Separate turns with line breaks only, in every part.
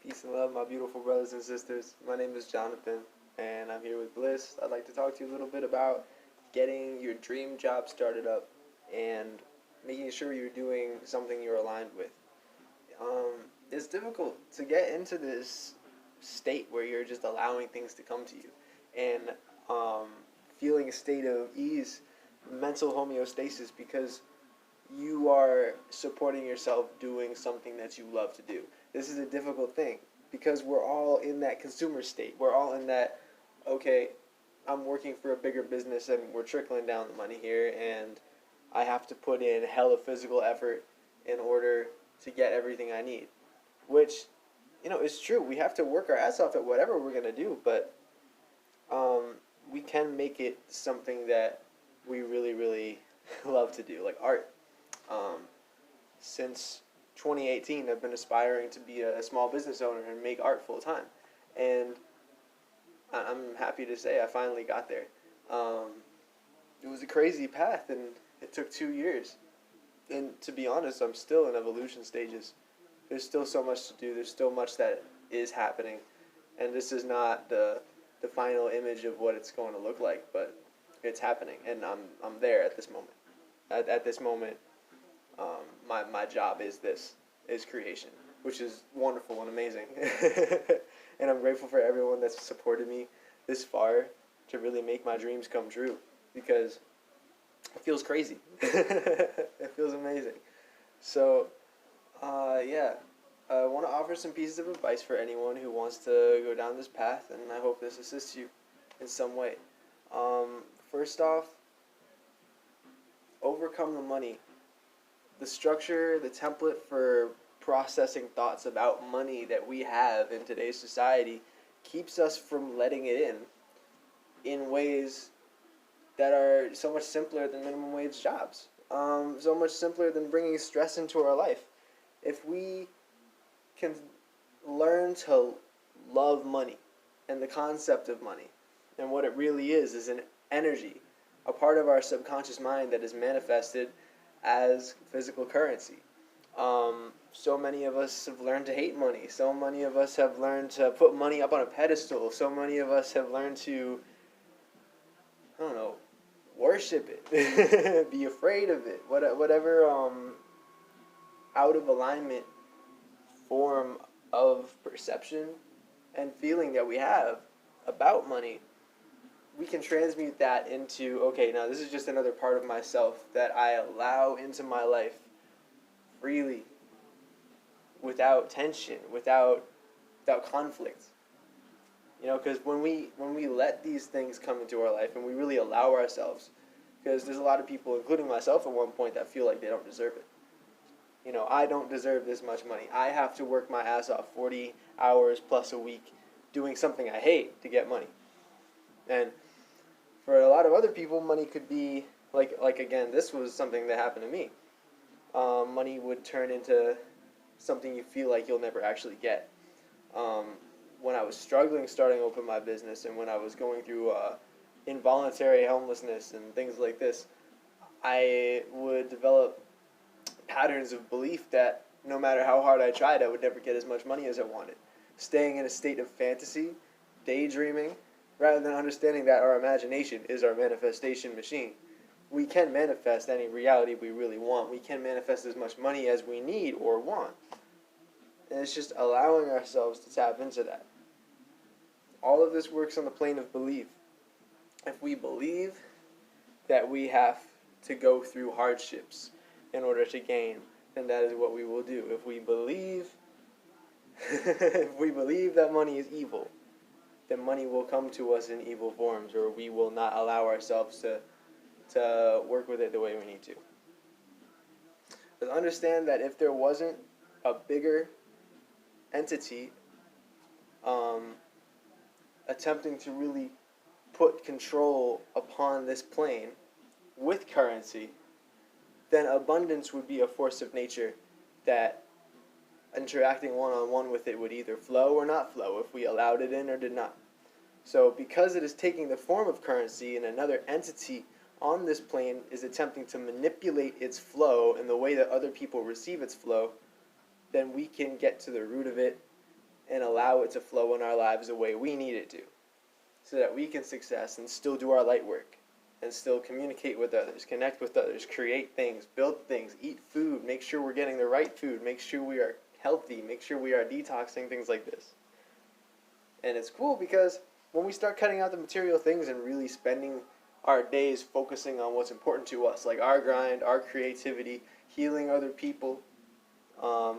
Peace and love, my beautiful brothers and sisters. My name is Jonathan, and I'm here with Bliss. I'd like to talk to you a little bit about getting your dream job started up and making sure you're doing something you're aligned with. It's difficult to get into this state where you're just allowing things to come to you and feeling a state of ease, mental homeostasis, because you are supporting yourself doing something that you love to do. This is a difficult thing because we're all in that consumer state. We're all in that, okay, I'm working for a bigger business and we're trickling down the money here, and I have to put in hella physical effort in order to get everything I need. Which, is true. We have to work our ass off at whatever we're going to do, but we can make it something that we really, really love to do, like art. Since 2018, I've been aspiring to be a small business owner and make art full time, and I'm happy to say I finally got there. It was a crazy path, and it took 2 years. And to be honest, I'm still in evolution stages. There's still so much to do. There's still much that is happening, and this is not the final image of what it's going to look like, but it's happening, and I'm there at this moment. At this moment, my job is creation, which is wonderful and amazing. And I'm grateful for everyone that's supported me this far to really make my dreams come true, because it feels crazy. It feels amazing. So, yeah, I want to offer some pieces of advice for anyone who wants to go down this path, and I hope this assists you in some way. First off, overcome the money. The structure, the template for processing thoughts about money that we have in today's society keeps us from letting it in ways that are so much simpler than minimum wage jobs, so much simpler than bringing stress into our life. If we can learn to love money and the concept of money and what it really is an energy, a part of our subconscious mind that is manifested as physical currency. So many of us have learned to hate money. So many of us have learned to put money up on a pedestal. So many of us have learned to, I don't know, worship it, be afraid of it, whatever out of alignment form of perception and feeling that we have about money. We can transmute that into, okay, now this is just another part of myself that I allow into my life freely, without tension, without conflict. Because when we let these things come into our life and we really allow ourselves, because there's a lot of people, including myself at one point, that feel like they don't deserve it. I don't deserve this much money. I have to work my ass off 40 hours plus a week doing something I hate to get money. And for a lot of other people, money could be, like again, this was something that happened to me. Money would turn into something you feel like you'll never actually get. When I was struggling starting open my business, and when I was going through involuntary homelessness and things like this, I would develop patterns of belief that no matter how hard I tried, I would never get as much money as I wanted. Staying in a state of fantasy, daydreaming, rather than understanding that our imagination is our manifestation machine. We can manifest any reality we really want. We can manifest as much money as we need or want. And it's just allowing ourselves to tap into that. All of this works on the plane of belief. If we believe that we have to go through hardships in order to gain, then that is what we will do. If we believe that money is evil, then money will come to us in evil forms, or we will not allow ourselves to work with it the way we need to. But understand that if there wasn't a bigger entity attempting to really put control upon this plane with currency, then abundance would be a force of nature that interacting one-on-one with it would either flow or not flow if we allowed it in or did not. So because it is taking the form of currency and another entity on this plane is attempting to manipulate its flow and the way that other people receive its flow, then we can get to the root of it and allow it to flow in our lives the way we need it to, so that we can success and still do our light work and still communicate with others, connect with others, create things, build things, eat food, make sure we're getting the right food, make sure we are healthy, make sure we are detoxing, things like this. And it's cool because when we start cutting out the material things and really spending our days focusing on what's important to us, like our grind, our creativity, healing other people,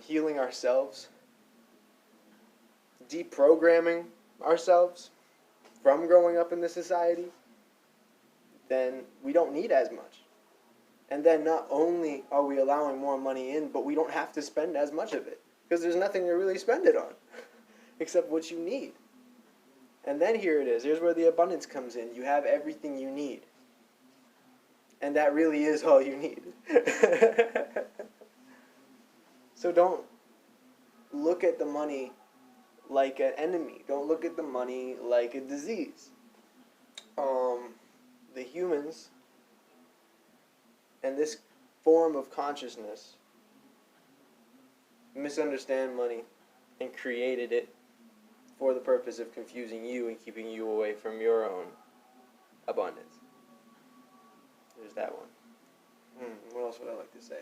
healing ourselves, deprogramming ourselves from growing up in this society, then we don't need as much. And then not only are we allowing more money in, but we don't have to spend as much of it, because there's nothing to really spend it on except what you need. And then here it is. Here's where the abundance comes in. You have everything you need. And that really is all you need. So don't look at the money like an enemy. Don't look at the money like a disease. The humans and this form of consciousness misunderstand money and created it for the purpose of confusing you and keeping you away from your own abundance. There's that one. What else would I like to say?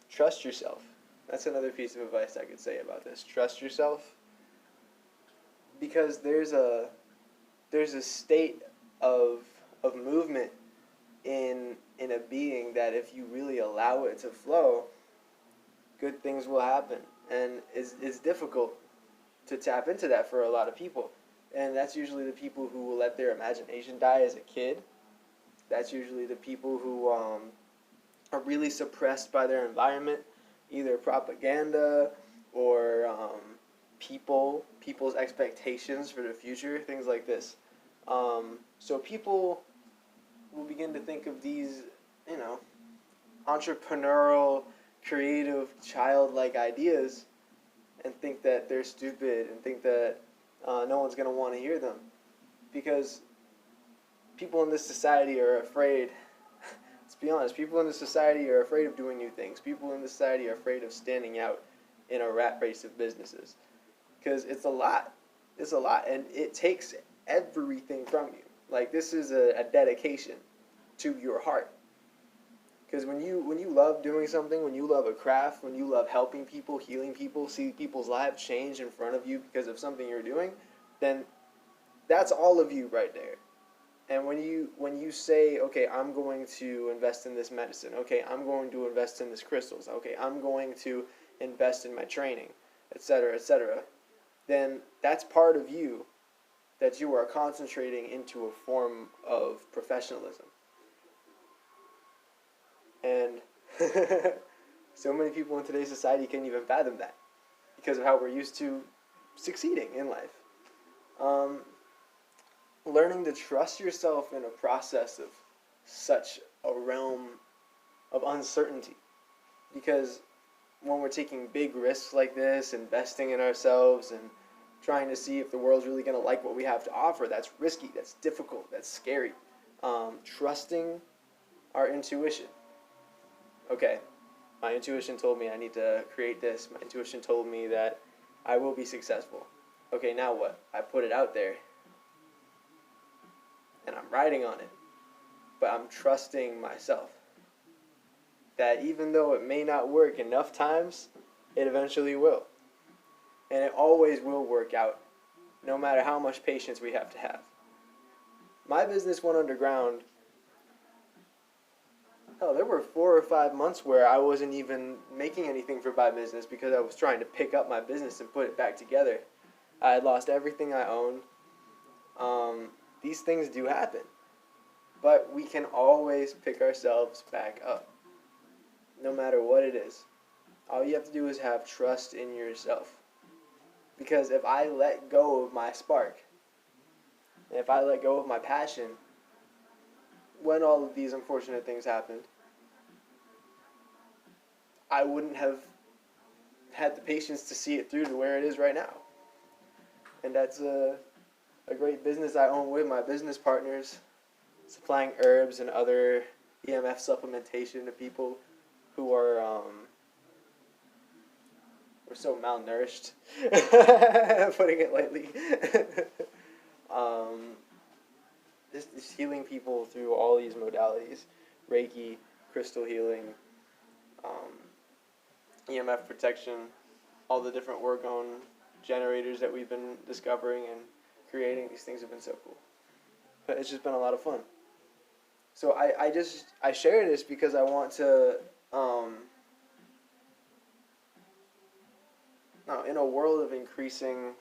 Trust yourself. That's another piece of advice I could say about this. Trust yourself, because there's a state of movement in a being that if you really allow it to flow, good things will happen. And it's difficult to tap into that for a lot of people. And that's usually the people who will let their imagination die as a kid. That's usually the people who are really suppressed by their environment, either propaganda or people's expectations for the future, things like this. So people will begin to think of these, entrepreneurial, creative, childlike ideas and think that they're stupid and think that no one's going to want to hear them. Because people in this society are afraid, let's be honest, people in this society are afraid of doing new things. People in this society are afraid of standing out in a rat race of businesses. Because it's a lot. It's a lot. And it takes everything from you. Like, this is a dedication to your heart. Because when you love doing something, when you love a craft, when you love helping people, healing people, see people's lives change in front of you because of something you're doing, then that's all of you right there. And when you say, okay, I'm going to invest in this medicine, okay, I'm going to invest in this crystals, okay, I'm going to invest in my training, etc., then that's part of you that you are concentrating into a form of professionalism. And so many people in today's society can't even fathom that because of how we're used to succeeding in life. Learning to trust yourself in a process of such a realm of uncertainty. Because when we're taking big risks like this, investing in ourselves and trying to see if the world's really going to like what we have to offer, that's risky, that's difficult, that's scary. Trusting our intuition. Okay, my intuition told me I need to create this. My intuition told me that I will be successful. Okay, now what? I put it out there. And I'm riding on it. But I'm trusting myself. That even though it may not work enough times, it eventually will. And it always will work out, no matter how much patience we have to have. My business went underground. Hell, there were 4 or 5 months where I wasn't even making anything for my business because I was trying to pick up my business and put it back together. I had lost everything I owned. These things do happen. But we can always pick ourselves back up, no matter what it is. All you have to do is have trust in yourself. Because if I let go of my spark, and if I let go of my passion, when all of these unfortunate things happened, I wouldn't have had the patience to see it through to where it is right now. And that's a great business I own with my business partners, supplying herbs and other EMF supplementation to people who are We're so malnourished, putting it lightly. um, just healing people through all these modalities, Reiki, crystal healing, um, EMF protection, all the different orgone generators that we've been discovering and creating. These things have been so cool. But it's just been a lot of fun. So I share this because I want to, in a world of increasing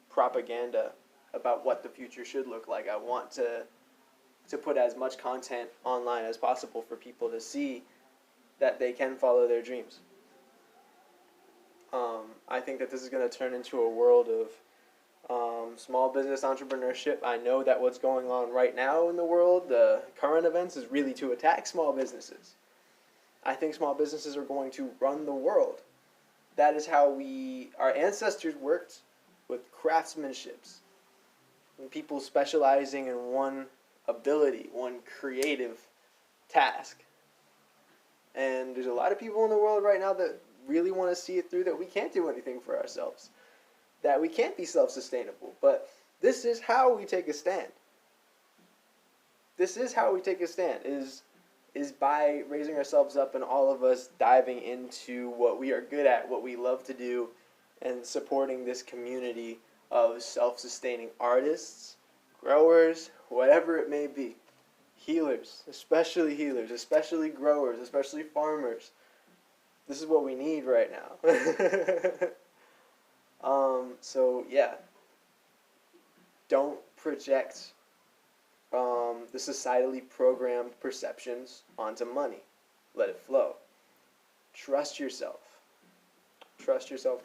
propaganda about what the future should look like, I want to put as much content online as possible for people to see that they can follow their dreams. I think that this is going to turn into a world of small business entrepreneurship. I know that what's going on right now in the world, the current events, is really to attack small businesses. I think small businesses are going to run the world. That is how our ancestors worked, with craftsmanships, and people specializing in one ability, one creative task. And there's a lot of people in the world right now that really want to see it through, that we can't do anything for ourselves, that we can't be self-sustainable. But this is how we take a stand. This is how we take a stand, is by raising ourselves up and all of us diving into what we are good at, what we love to do, and supporting this community of self-sustaining artists, growers, whatever it may be. Healers, especially growers, especially farmers. This is what we need right now. So yeah, don't project the societally programmed perceptions onto money. Let it flow. Trust yourself. Trust yourself.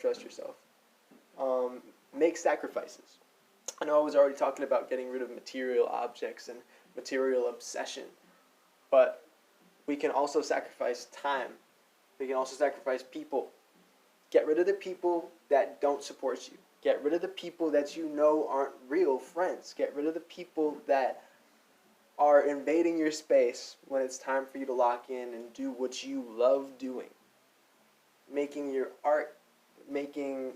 Make sacrifices. I know I was already talking about getting rid of material objects and material obsession, but we can also sacrifice time. We can also sacrifice people. Get rid of the people that don't support you. Get rid of the people that you know aren't real friends. Get rid of the people that are invading your space when it's time for you to lock in and do what you love doing. Making your art, making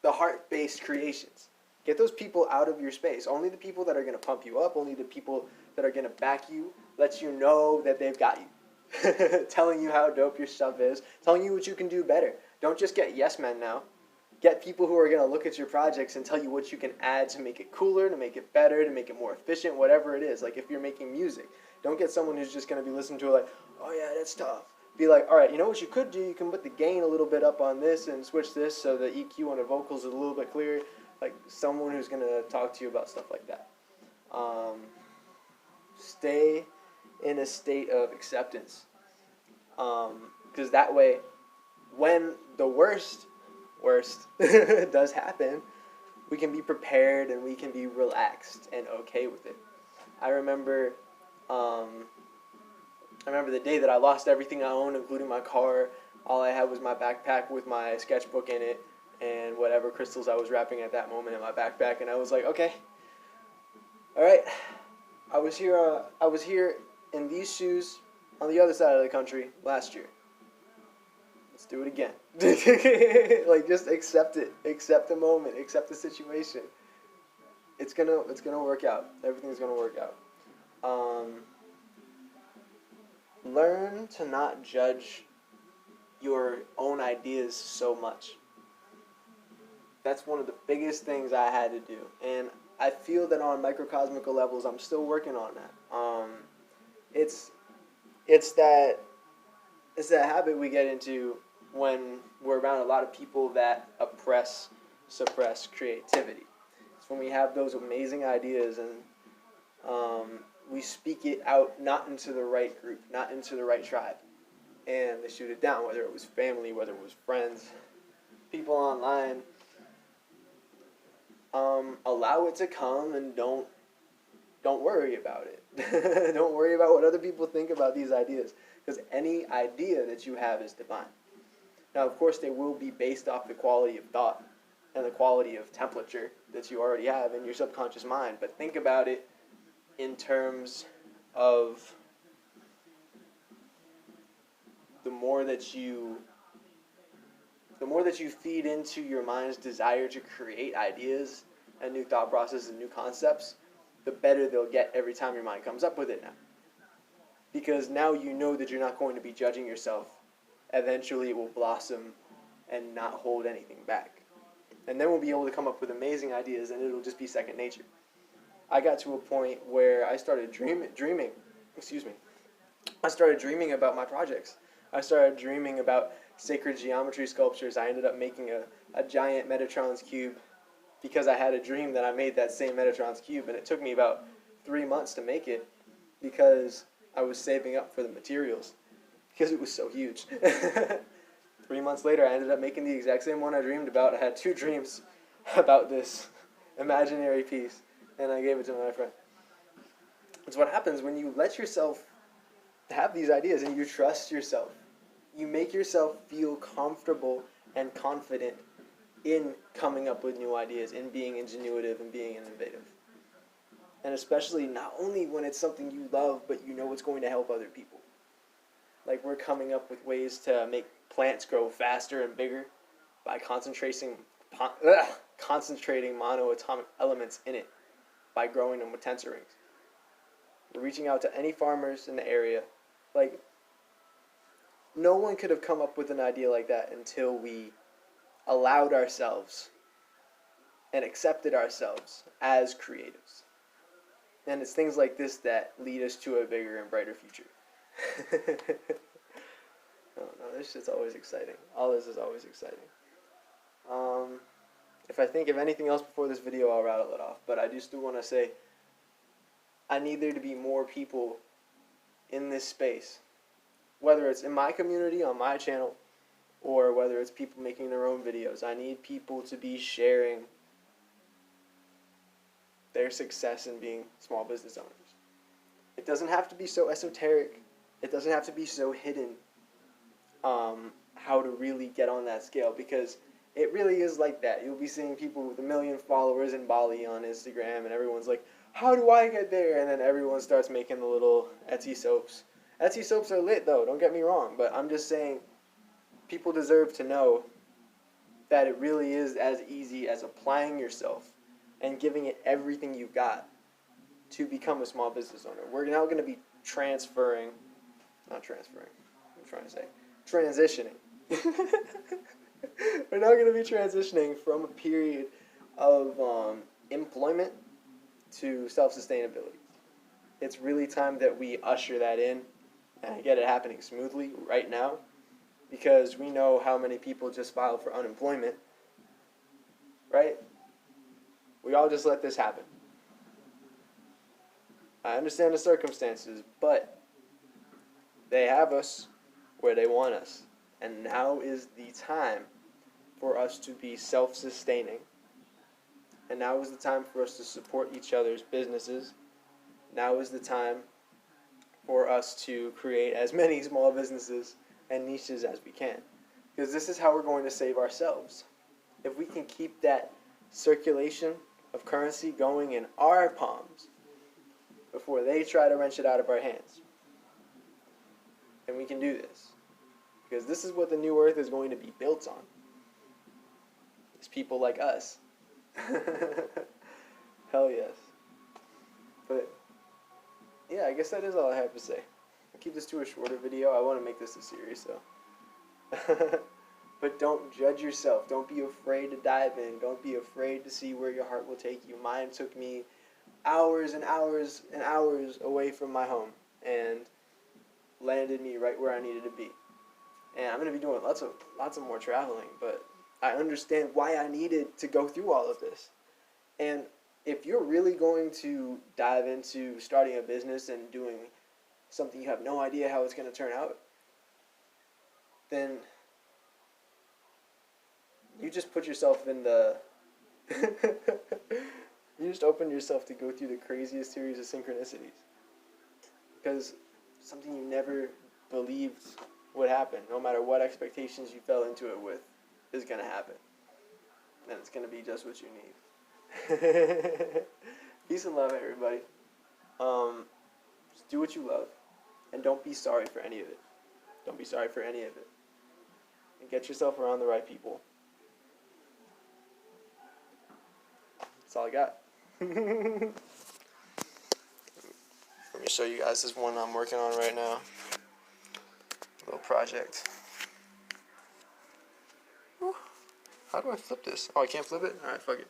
the heart-based creations. Get those people out of your space. Only the people that are going to pump you up, only the people that are going to back you, let you know that they've got you. Telling you how dope your stuff is, telling you what you can do better. Don't just get yes men now. Get people who are going to look at your projects and tell you what you can add to make it cooler, to make it better, to make it more efficient, whatever it is. Like if you're making music, don't get someone who's just going to be listening to it like, oh yeah, that's tough. Be like, all right, you know what you could do? You can put the gain a little bit up on this and switch this so the EQ on the vocals is a little bit clearer. Like someone who's going to talk to you about stuff like that. Stay in a state of acceptance. Because that way, when the worst does happen, we can be prepared and we can be relaxed and okay with it. I remember the day that I lost everything I owned, including my car. All I had was my backpack with my sketchbook in it and whatever crystals I was wrapping at that moment in my backpack. And I was like, okay, all right, I was here in these shoes on the other side of the country last year. Let's do it again. Like, just accept it. Accept the moment. Accept the situation. It's gonna work out. Everything's gonna work out. Learn to not judge your own ideas so much. That's one of the biggest things I had to do, and I feel that on microcosmical levels, I'm still working on that. It's that habit we get into when we're around a lot of people that suppress creativity. It's when we have those amazing ideas and we speak it out, not into the right group, not into the right tribe, and they shoot it down, whether it was family, whether it was friends, people online. Allow it to come and don't worry about it. Don't worry about what other people think about these ideas, because any idea that you have is divine. Now, of course, they will be based off the quality of thought and the quality of temperature that you already have in your subconscious mind, but think about it in terms of the more that you the more that you feed into your mind's desire to create ideas and new thought processes and new concepts, the better they'll get every time your mind comes up with it now. Because now you know that you're not going to be judging yourself. Eventually it will blossom and not hold anything back. And then we'll be able to come up with amazing ideas, and it'll just be second nature. I got to a point where I started dreaming. I started dreaming about my projects. I started dreaming about sacred geometry sculptures. I ended up making a giant Metatron's cube because I had a dream that I made that same Metatron's cube, and it took me about 3 months to make it because I was saving up for the materials because it was so huge. 3 months later, I ended up making the exact same one I dreamed about. I had 2 dreams about this imaginary piece, and I gave it to my friend. It's what happens when you let yourself have these ideas and you trust yourself. You make yourself feel comfortable and confident in coming up with new ideas, in being ingenuitive and being innovative. And especially not only when it's something you love, but you know it's going to help other people. Like we're coming up with ways to make plants grow faster and bigger by concentrating monoatomic elements in it by growing them with tensor rings. We're reaching out to any farmers in the area. Like, no one could have come up with an idea like that until we allowed ourselves and accepted ourselves as creatives. And it's things like this that lead us to a bigger and brighter future. No, this shit's always exciting. All this is always exciting. If I think of anything else before this video, I'll rattle it off. But I just do want to say, I need there to be more people in this space. Whether it's in my community, on my channel, or whether it's people making their own videos. I need people to be sharing their success in being small business owners. It doesn't have to be so esoteric. It doesn't have to be so hidden how to really get on that scale, because it really is like that. You'll be seeing people with 1 million followers in Bali on Instagram, and everyone's like, how do I get there? And then everyone starts making the little Etsy soaps. Etsy soaps are lit though, don't get me wrong, but I'm just saying people deserve to know that it really is as easy as applying yourself and giving it everything you've got to become a small business owner. We're now going to be transitioning. We're now going to be transitioning from a period of employment to self-sustainability. It's really time that we usher that in and get it happening smoothly right now, because we know how many people just filed for unemployment, right? We all just let this happen. I understand the circumstances, but they have us where they want us. And now is the time for us to be self-sustaining. And now is the time for us to support each other's businesses. Now is the time for us to create as many small businesses and niches as we can. Because this is how we're going to save ourselves. If we can keep that circulation of currency going in our palms before they try to wrench it out of our hands. And we can do this. Because this is what the new earth is going to be built on. It's people like us. Hell yes. But yeah, I guess that is all I have to say. I'll keep this to a shorter video. I want to make this a series, so. But don't judge yourself. Don't be afraid to dive in. Don't be afraid to see where your heart will take you. Mine took me hours and hours and hours away from my home and landed me right where I needed to be. And I'm going to be doing lots of more traveling, but I understand why I needed to go through all of this. And if you're really going to dive into starting a business and doing something you have no idea how it's going to turn out, then you just put yourself in the... you just open yourself to go through the craziest series of synchronicities. Because something you never believed would happen, no matter what expectations you fell into it with, is going to happen. And it's going to be just what you need. Peace and love, everybody. Just do what you love. And don't be sorry for any of it. Don't be sorry for any of it. and get yourself around the right people. That's all I got. Let me show you guys this one I'm working on right now. Little project. Whew. How do I flip this? Oh, I can't flip it? Alright, fuck it.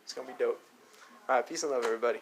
It's gonna be dope. Alright, peace and love, everybody.